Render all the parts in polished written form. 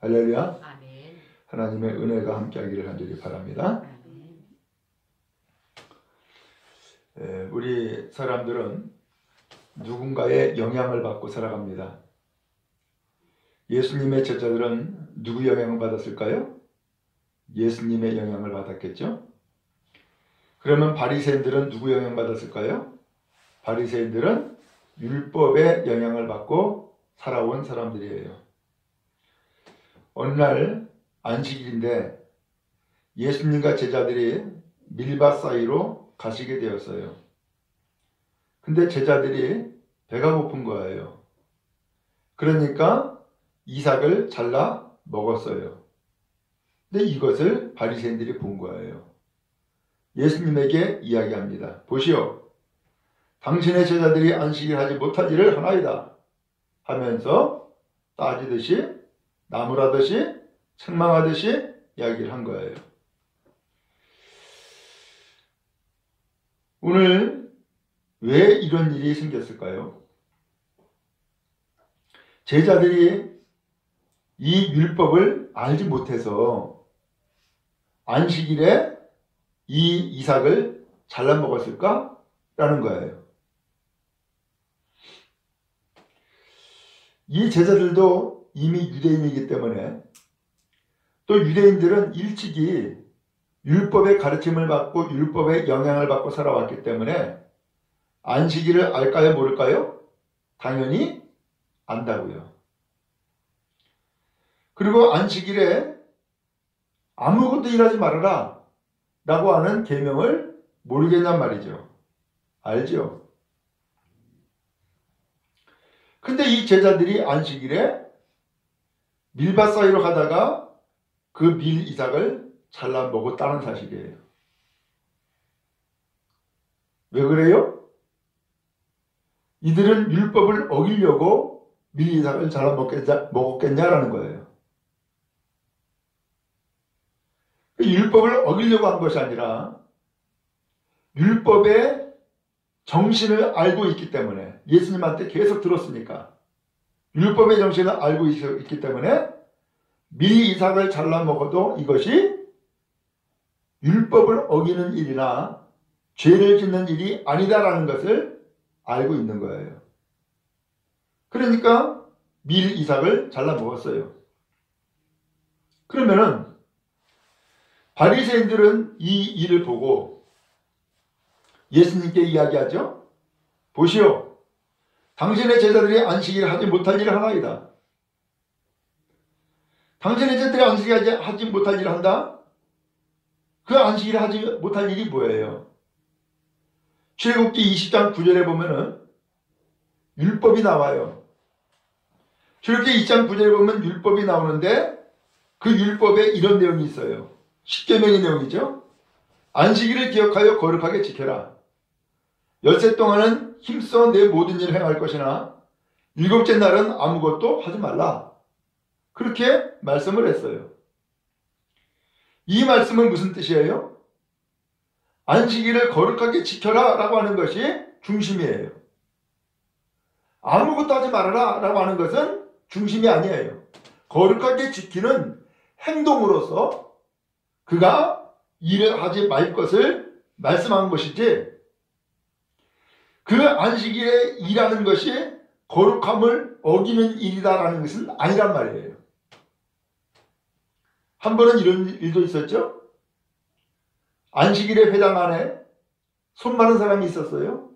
할렐루야. 아멘. 하나님의 은혜가 함께하기를 간절히 바랍니다. 우리 사람들은 누군가의 영향을 받고 살아갑니다. 예수님의 제자들은 누구 영향을 받았을까요? 예수님의 영향을 받았겠죠? 그러면 바리새인들은 누구 영향을 받았을까요? 바리새인들은 율법의 영향을 받고 살아온 사람들이에요. 어느 날 안식일인데 예수님과 제자들이 밀밭 사이로 가시게 되었어요. 근데 제자들이 배가 고픈 거예요. 그러니까 이삭을 잘라 먹었어요. 근데 이것을 바리새인들이 본 거예요. 예수님에게 이야기합니다. 보시오, 당신의 제자들이 안식일 하지 못할 일을 하나이다 하면서 따지듯이 나무라듯이 책망하듯이 이야기를 한 거예요. 오늘 왜 이런 일이 생겼을까요? 제자들이 이 율법을 알지 못해서 안식일에 이 이삭을 잘라 먹었을까? 라는 거예요. 이 제자들도 이미 유대인이기 때문에, 또 유대인들은 일찍이 율법의 가르침을 받고 율법의 영향을 받고 살아왔기 때문에 안식일을 알까요, 모를까요? 당연히 안다고요. 그리고 안식일에 아무것도 일하지 말아라 라고 하는 계명을 모르겠냔 말이죠. 알죠? 근데 이 제자들이 안식일에 밀밭 사이로 가다가 그 밀 이삭을 잘라 먹었다는 사실이에요. 왜 그래요? 이들은 율법을 어기려고 밀 이삭을 잘라 먹었겠냐라는 거예요. 율법을 어기려고 한 것이 아니라 율법의 정신을 알고 있기 때문에, 예수님한테 계속 들었으니까 율법의 정신을 알고 있기 때문에 밀 이삭을 잘라 먹어도 이것이 율법을 어기는 일이나 죄를 짓는 일이 아니다라는 것을 알고 있는 거예요. 그러니까 밀 이삭을 잘라 먹었어요. 그러면은 바리새인들은 이 일을 보고 예수님께 이야기하죠. 보시오, 당신의 제자들이 안식일을 하지 못할 일을 하나이다. 당신의 제자들이 안식일을 하지 못할 일을 한다? 그 안식일을 하지 못할 일이 뭐예요? 출애굽기 20장 9절에 보면은 율법이 나와요. 출애굽기 20장 9절에 보면 율법이 나오는데 그 율법에 이런 내용이 있어요. 십계명의 내용이죠. 안식일을 기억하여 거룩하게 지켜라. 엿새 동안은 힘써 내 모든 일을 행할 것이나 일곱째 날은 아무것도 하지 말라. 그렇게 말씀을 했어요. 이 말씀은 무슨 뜻이에요? 안식일을 거룩하게 지켜라 라고 하는 것이 중심이에요. 아무것도 하지 말아라 라고 하는 것은 중심이 아니에요. 거룩하게 지키는 행동으로서 그가 일을 하지 말 것을 말씀한 것이지, 그 안식일에 일하는 것이 거룩함을 어기는 일이다라는 것은 아니란 말이에요. 한 번은 이런 일도 있었죠. 안식일의 회당 안에 손 마른 사람이 있었어요.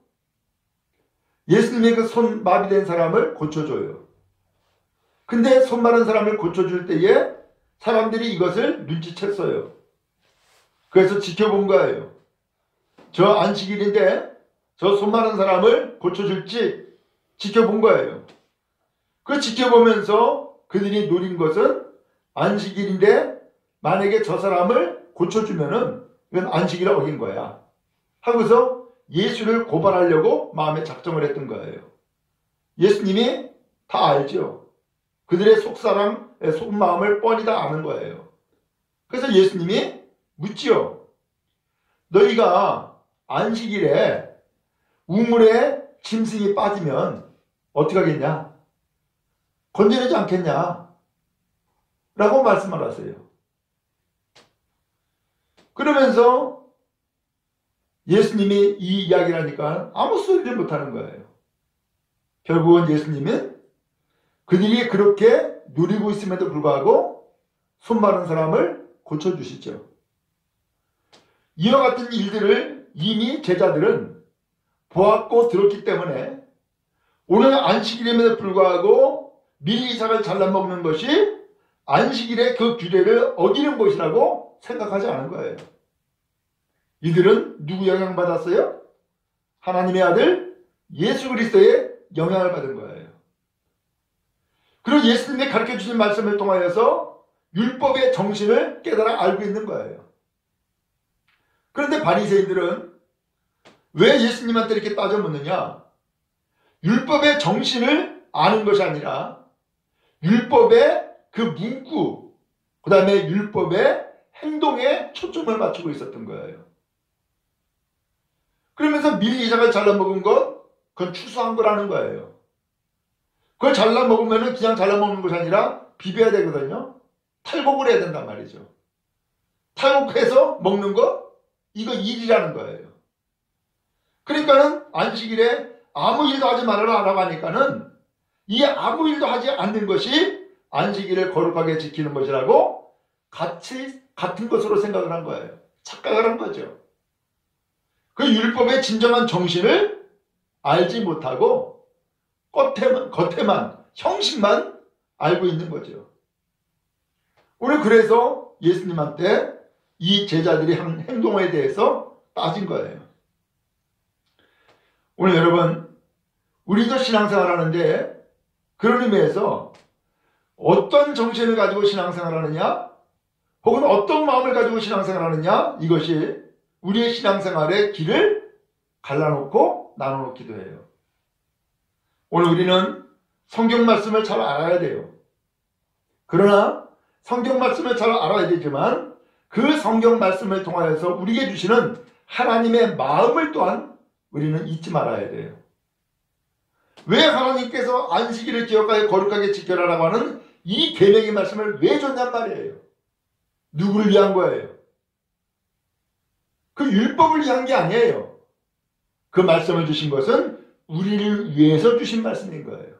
예수님이 그 손 마비된 사람을 고쳐줘요. 근데 손 마른 사람을 고쳐줄 때에 사람들이 이것을 눈치챘어요. 그래서 지켜본 거예요. 저 안식일인데 저 손 마른 사람을 고쳐줄지 지켜본 거예요. 그 지켜보면서 그들이 노린 것은 안식일인데 만약에 저 사람을 고쳐주면은 이건 안식일을 어긴 거야 하고서 예수를 고발하려고 마음에 작정을 했던 거예요. 예수님이 다 알죠. 그들의 속마음을 뻔히 다 아는 거예요. 그래서 예수님이 묻지요. 너희가 안식일에 우물에 짐승이 빠지면 어떻게 하겠냐? 건져내지 않겠냐? 라고 말씀을 하세요. 그러면서 예수님이 이 이야기를 하니까 아무 소리를 못하는 거예요. 결국은 예수님은 그들이 그렇게 누리고 있음에도 불구하고 손 마른 사람을 고쳐주시죠. 이와 같은 일들을 이미 제자들은 보았고 들었기 때문에 오늘 안식일임에도 불구하고 밀리삭을 잘라먹는 것이 안식일의 그 규례를 어기는 것이라고 생각하지 않은 거예요. 이들은 누구 영향받았어요? 하나님의 아들 예수 그리스도의 영향을 받은 거예요. 그리고 예수님이 가르쳐주신 말씀을 통하여서 율법의 정신을 깨달아 알고 있는 거예요. 그런데 바리새인들은 왜 예수님한테 이렇게 따져 묻느냐? 율법의 정신을 아는 것이 아니라 율법의 그 문구, 그 다음에 율법의 행동에 초점을 맞추고 있었던 거예요. 그러면서 밀리삭을 잘라먹은 것, 그건 추수한 거라는 거예요. 그걸 잘라먹으면 그냥 잘라먹는 것이 아니라 비벼야 되거든요. 탈곡을 해야 된단 말이죠. 탈곡해서 먹는 것, 이거 일이라는 거예요. 그러니까는 안식일에 아무 일도 하지 말아라 라고 하니까는 이 아무 일도 하지 않는 것이 안식일을 거룩하게 지키는 것이라고 같은 것으로 생각을 한 거예요. 착각을 한 거죠. 그 율법의 진정한 정신을 알지 못하고 겉에만 형식만 알고 있는 거죠. 오늘 그래서 예수님한테 이 제자들이 한 행동에 대해서 따진 거예요. 오늘 여러분, 우리도 신앙생활 하는데 그런 의미에서 어떤 정신을 가지고 신앙생활 하느냐, 혹은 어떤 마음을 가지고 신앙생활 하느냐, 이것이 우리의 신앙생활의 길을 갈라놓고 나눠놓기도 해요. 오늘 우리는 성경 말씀을 잘 알아야 돼요. 그러나 성경 말씀을 잘 알아야 되지만 그 성경 말씀을 통하여서 우리에게 주시는 하나님의 마음을 또한 우리는 잊지 말아야 돼요. 왜 하나님께서 안식일을 기억하여 거룩하게 지켜라라고 하는 이 계명의 말씀을 왜 줬냔 말이에요. 누구를 위한 거예요? 그 율법을 위한 게 아니에요. 그 말씀을 주신 것은 우리를 위해서 주신 말씀인 거예요.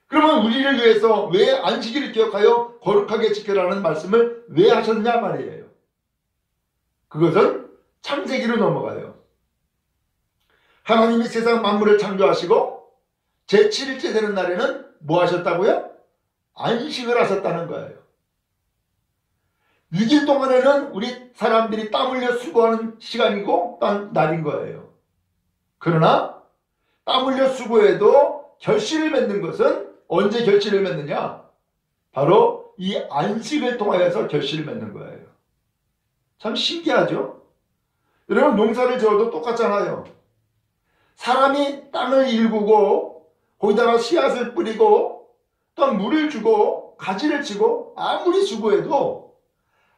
그러면 우리를 위해서 왜 안식일을 기억하여 거룩하게 지켜라는 말씀을 왜 하셨냐 말이에요. 그것은 창세기로 넘어가요. 하나님이 세상 만물을 창조하시고 제7일째 되는 날에는 뭐 하셨다고요? 안식을 하셨다는 거예요. 6일 동안에는 우리 사람들이 땀 흘려 수고하는 시간이고 날인 거예요. 그러나 땀 흘려 수고해도 결실을 맺는 것은 언제 결실을 맺느냐? 바로 이 안식을 통하여서 결실을 맺는 거예요. 참 신기하죠? 여러분, 농사를 지어도 똑같잖아요. 사람이 땅을 일구고 거기다가 씨앗을 뿌리고 또 물을 주고 가지를 치고 아무리 수고해도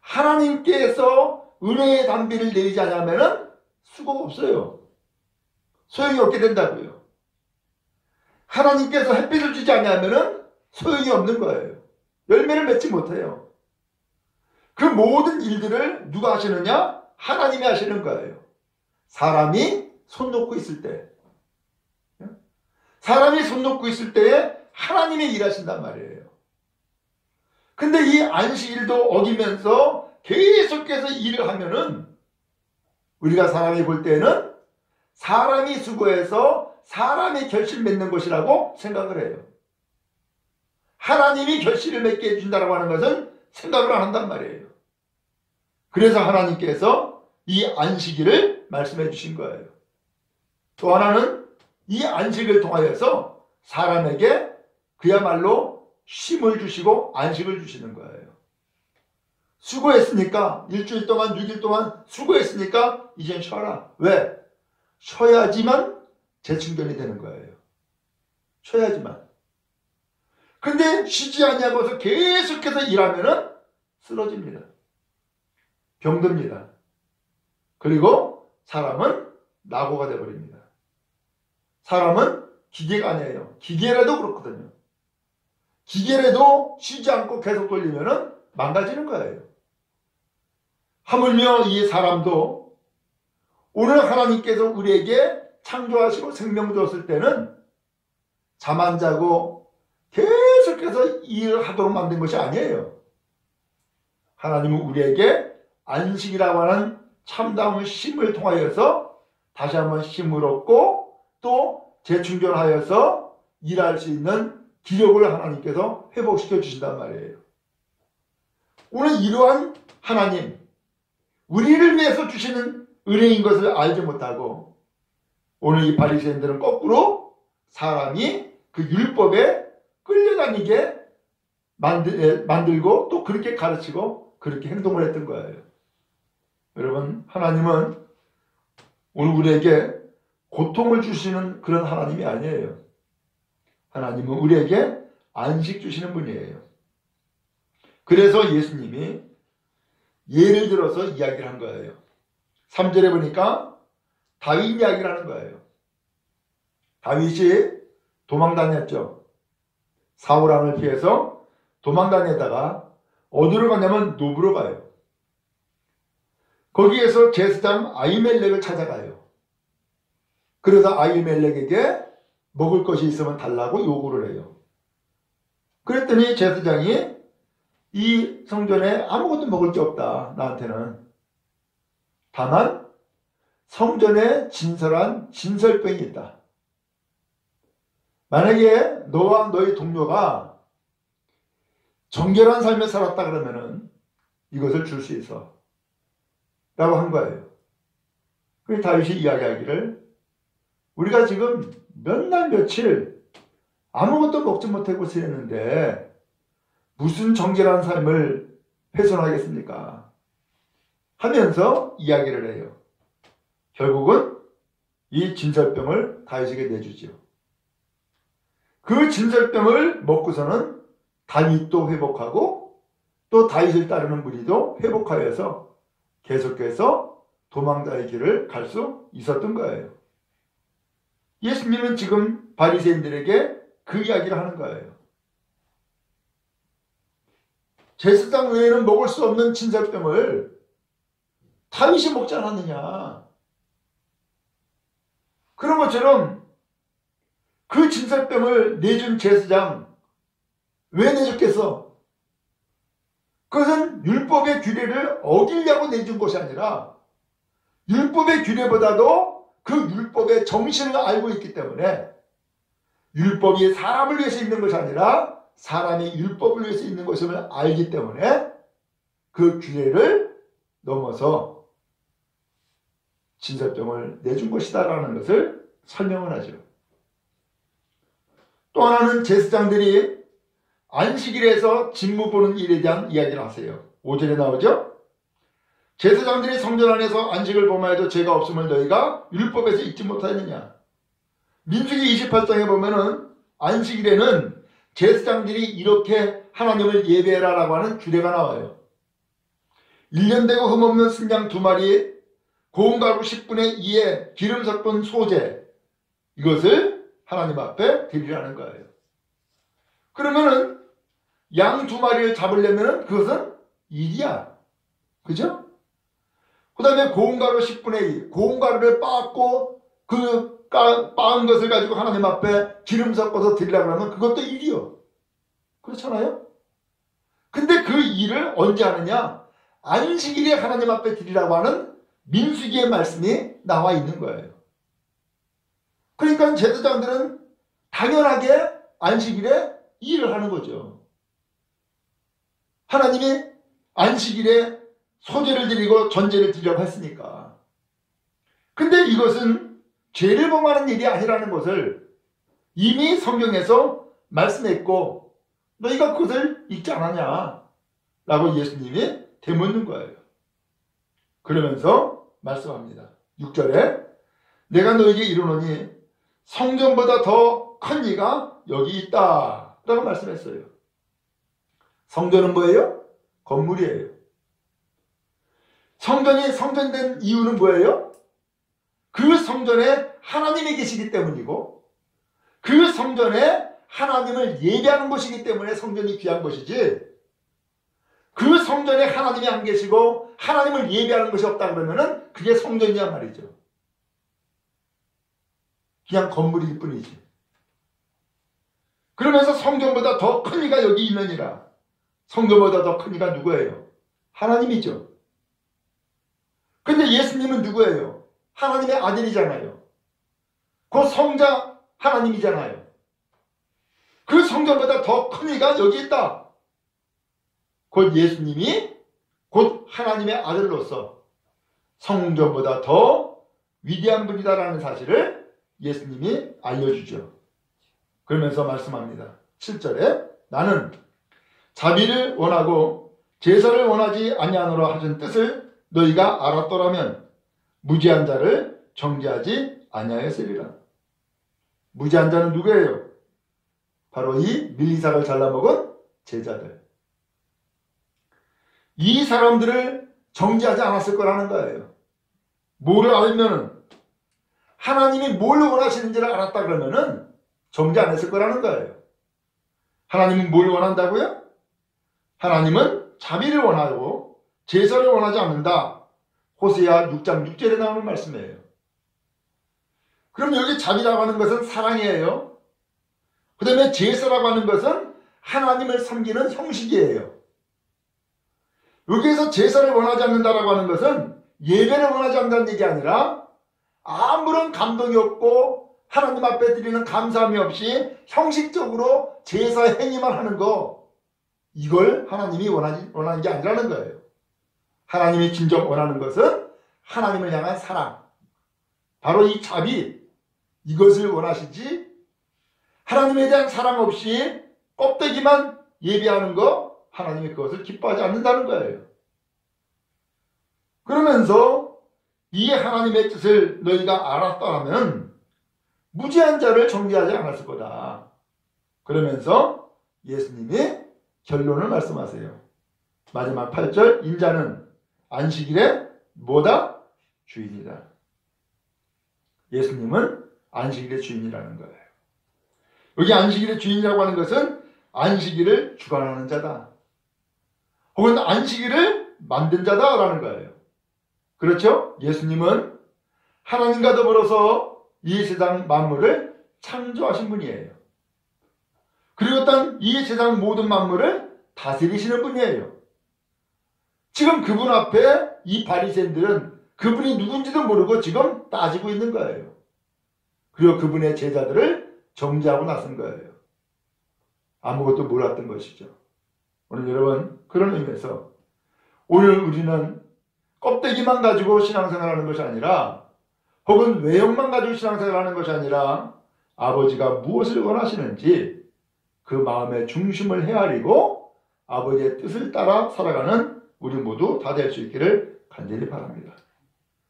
하나님께서 은혜의 단비를 내리지 않으면 수고가 없어요. 소용이 없게 된다고요. 하나님께서 햇빛을 주지 않으면 소용이 없는 거예요. 열매를 맺지 못해요. 그 모든 일들을 누가 하시느냐? 하나님이 하시는 거예요. 사람이 손 놓고 있을 때. 사람이 손 놓고 있을 때에 하나님이 일하신단 말이에요. 근데 이 안식일도 어기면서 계속해서 일을 하면은 우리가 사람이 볼 때는 사람이 수고해서 사람이 결실 맺는 것이라고 생각을 해요. 하나님이 결실을 맺게 해준다고 하는 것은 생각을 안 한단 말이에요. 그래서 하나님께서 이 안식일을 말씀해 주신 거예요. 또 하나는 이 안식을 통하여서 사람에게 그야말로 쉼을 주시고 안식을 주시는 거예요. 수고했으니까 일주일 동안 6일 동안 수고했으니까 이젠 쉬어라. 왜? 쉬어야지만 재충전이 되는 거예요. 쉬어야지만. 근데 쉬지 않냐고서 계속해서 일하면은 쓰러집니다. 병듭니다. 그리고 사람은 낙오가 되어버립니다. 사람은 기계가 아니에요. 기계라도 그렇거든요. 기계라도 쉬지 않고 계속 돌리면 망가지는 거예요. 하물며 이 사람도 오늘 하나님께서 우리에게 창조하시고 생명 주었을 때는 잠 안 자고 계속해서 일을 하도록 만든 것이 아니에요. 하나님은 우리에게 안식이라고 하는 참다운 쉼을 통하여서 다시 한번 힘을 얻고 또 재충전하여서 일할 수 있는 기력을 하나님께서 회복시켜 주신단 말이에요. 오늘 이러한 하나님, 우리를 위해서 주시는 은혜인 것을 알지 못하고 오늘 이 바리새인들은 거꾸로 사람이 그 율법에 끌려다니게 만들고 또 그렇게 가르치고 그렇게 행동을 했던 거예요. 여러분, 하나님은 오늘 우리에게 고통을 주시는 그런 하나님이 아니에요. 하나님은 우리에게 안식 주시는 분이에요. 그래서 예수님이 예를 들어서 이야기를 한 거예요. 3절에 보니까 다윗 이야기를 하는 거예요. 다윗이 도망 다녔죠. 사울 왕을 피해서 도망 다니다가 어디로 가냐면 노브로 가요. 거기에서 제사장 아히멜렉을 찾아가요. 그래서 아히멜렉에게 먹을 것이 있으면 달라고 요구를 해요. 그랬더니 제사장이 이 성전에 아무것도 먹을 게 없다. 나한테는. 다만 성전에 진설한 진설병이 있다. 만약에 너와 너희 동료가 정결한 삶을 살았다 그러면은 이것을 줄 수 있어. 라고 한 거예요. 그래서 다윗이 이야기하기를 우리가 지금 몇 날 며칠 아무것도 먹지 못하고 지냈는데 무슨 정결한 삶을 훼손하겠습니까? 하면서 이야기를 해요. 결국은 이 진설병을 다윗에게 내주지요. 그 진설병을 먹고서는 다윗도 회복하고 또 다윗을 따르는 무리도 회복하여서 계속해서 도망자의 길을 갈 수 있었던 거예요. 예수님은 지금 바리새인들에게 그 이야기를 하는 거예요. 제사장 외에는 먹을 수 없는 진설병을 다윗이 먹지 않았느냐. 그런 것처럼 그 진설병을 내준 제사장 왜 내줬겠어? 그것은 율법의 규례를 어기려고 내준 것이 아니라 율법의 규례보다도 그 율법의 정신을 알고 있기 때문에 율법이 사람을 위해서 있는 것이 아니라 사람이 율법을 위해서 있는 것임을 알기 때문에 그 규례를 넘어서 진설병을 내준 것이다 라는 것을 설명을 하죠. 또 하나는 제사장들이 안식일에서 직무 보는 일에 대한 이야기를 하세요. 5절에 나오죠. 제사장들이 성전 안에서 안식을 범하여도 죄가 없음을 너희가 율법에서 잊지 못하느냐. 민수기 28장에 보면은 안식일에는 제사장들이 이렇게 하나님을 예배해라 라고 하는 규례가 나와요. 1년 되고 흠없는 순양 2마리, 고운 가루 10분의 2의 기름 섞은 소재, 이것을 하나님 앞에 드리라는 거예요. 그러면은 양 2마리를 잡으려면 그것은 일이야. 그죠? 그 다음에 고운 가루 10분의 2, 고운 가루를 빻고 그 빻은 것을 가지고 하나님 앞에 기름 섞어서 드리라고 하면 그것도 일이요. 그렇잖아요? 근데 그 일을 언제 하느냐? 안식일에 하나님 앞에 드리라고 하는 민수기의 말씀이 나와 있는 거예요. 그러니까 제사장들은 당연하게 안식일에 일을 하는 거죠. 하나님이 안식일에 소제를 드리고 전제를 드리라고 했으니까. 근데 이것은 죄를 범하는 일이 아니라는 것을 이미 성경에서 말씀했고 너희가 그것을 읽지 않았냐? 라고 예수님이 되묻는 거예요. 그러면서 말씀합니다. 6절에 내가 너에게 이르노니 성전보다 더 큰 이가 여기 있다 라고 말씀했어요. 성전은 뭐예요? 건물이에요. 성전이 성전된 이유는 뭐예요? 그 성전에 하나님이 계시기 때문이고 그 성전에 하나님을 예배하는 곳이기 때문에 성전이 귀한 것이지, 그 성전에 하나님이 안 계시고 하나님을 예배하는 것이 없다 그러면은 그게 성전이란 말이죠. 그냥 건물일 뿐이지. 그러면서 성전보다 더 큰 이가 여기 있느니라. 성전보다 더 큰 이가 누구예요? 하나님이죠. 근데 예수님은 누구예요? 하나님의 아들이잖아요. 그 성자 하나님이잖아요. 그 성전보다 더 큰 이가 여기 있다. 곧 예수님이 곧 하나님의 아들로서 성전보다 더 위대한 분이다라는 사실을 예수님이 알려주죠. 그러면서 말씀합니다. 7절에 나는 자비를 원하고 제사를 원하지 아니하노라 하신 뜻을 너희가 알았더라면 무지한 자를 정죄하지 아니하였으리라. 무지한 자는 누구예요? 바로 이 밀리사를 잘라먹은 제자들. 이 사람들을 정죄하지 않았을 거라는 거예요. 뭐를 알면은, 하나님이 뭘 원하시는지를 알았다 그러면은 정죄 안 했을 거라는 거예요. 하나님은 뭘 원한다고요? 하나님은 자비를 원하고 제사를 원하지 않는다. 호세아 6장 6절에 나오는 말씀이에요. 그럼 여기 자비라고 하는 것은 사랑이에요. 그 다음에 제사라고 하는 것은 하나님을 섬기는 형식이에요. 여기에서 제사를 원하지 않는다라고 하는 것은 예배를 원하지 않는다는 얘기 아니라 아무런 감동이 없고 하나님 앞에 드리는 감사함이 없이 형식적으로 제사 행위만 하는 거, 이걸 하나님이 원하는 게 아니라는 거예요. 하나님이 진정 원하는 것은 하나님을 향한 사랑, 바로 이 자비, 이것을 원하시지, 하나님에 대한 사랑 없이 껍데기만 예배하는 거, 하나님이 그것을 기뻐하지 않는다는 거예요. 그러면서 이 하나님의 뜻을 너희가 알았다 하면 무지한 자를 정죄하지 않았을 거다. 그러면서 예수님이 결론을 말씀하세요. 마지막 8절, 인자는 안식일의 뭐다? 주인이다. 예수님은 안식일의 주인이라는 거예요. 여기 안식일의 주인이라고 하는 것은 안식일을 주관하는 자다. 혹은 안식일을 만든 자다라는 거예요. 그렇죠? 예수님은 하나님과 더불어서 이 세상 만물을 창조하신 분이에요. 그리고 또 이 세상 모든 만물을 다스리시는 분이에요. 지금 그분 앞에 이 바리새인들은 그분이 누군지도 모르고 지금 따지고 있는 거예요. 그리고 그분의 제자들을 정죄하고 나선 거예요. 아무것도 몰랐던 것이죠. 오늘 여러분, 그런 의미에서 오늘 우리는 껍데기만 가지고 신앙생활하는 것이 아니라, 혹은 외형만 가지고 신앙생활하는 것이 아니라 아버지가 무엇을 원하시는지 그 마음의 중심을 헤아리고 아버지의 뜻을 따라 살아가는 우리 모두 다 될 수 있기를 간절히 바랍니다.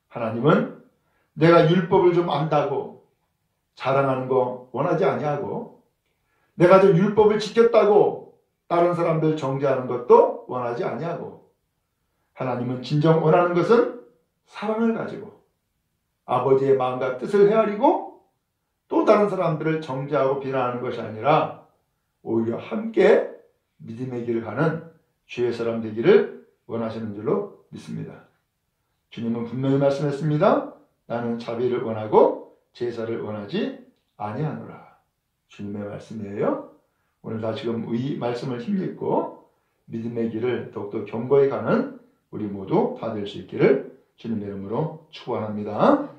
하나님은 내가 율법을 좀 안다고 자랑하는 거 원하지 아니하고, 내가 좀 율법을 지켰다고 다른 사람들 정죄하는 것도 원하지 아니하고, 하나님은 진정 원하는 것은 사랑을 가지고 아버지의 마음과 뜻을 헤아리고 또 다른 사람들을 정죄하고 비난하는 것이 아니라 오히려 함께 믿음의 길을 가는 주의 사람 되기를 원하시는 줄로 믿습니다. 주님은 분명히 말씀했습니다. 나는 자비를 원하고 제사를 원하지 아니하노라. 주님의 말씀이에요. 오늘 다시금 이 말씀을 힘입고 믿음의 길을 더욱더 견고히 가는 우리 모두 다 될 수 있기를 주님의 이름으로 축원합니다.